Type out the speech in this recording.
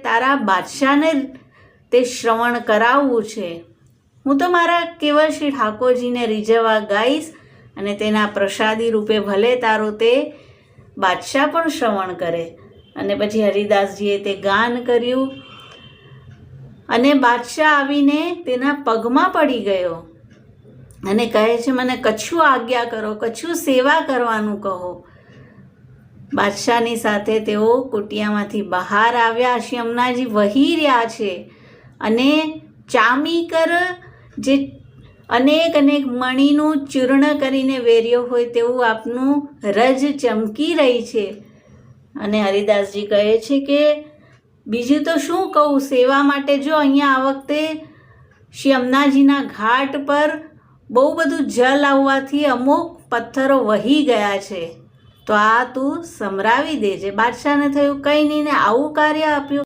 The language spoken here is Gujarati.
તારા બાદશાહને તે શ્રવણ કરાવવું છે. હું તો મારા કેવળ શ્રી ઠાકોરજીને રીઝવવા ગાઈશ અને તેના પ્રસાદી રૂપે ભલે તારો તે બાદશાહ પણ શ્રવણ કરે. અને પછી હરિદાસજીએ તે ગાન કર્યું અને બાદશાહ આવીને તેના પગમાં પડી ગયો અને કહે છે, મને કછું આજ્ઞા કરો, કછું સેવા કરવાનું કહો. બાદશાહની સાથે તેઓ કુટિયામાંથી બહાર આવ્યા. શ્રી યમુનાજી વહી રહ્યા છે અને ચામીકર જે અનેક મણીનું ચૂર્ણ કરીને વેર્યો હોય તેવું આપનું રજ ચમકી રહી છે. અને હરિદાસજી કહે છે કે બીજું તો શું કહું, સેવા માટે જો અહીંયા આ વખતે શ્રી યમુનાજીના ઘાટ પર બહુ બધું જલ આવવાથી અમુક પથ્થરો વહી ગયા છે, તો આ તું સમરાવી દેજે. બાદશાહને થયું કંઈ નહીં ને આવું કાર્ય આપ્યું.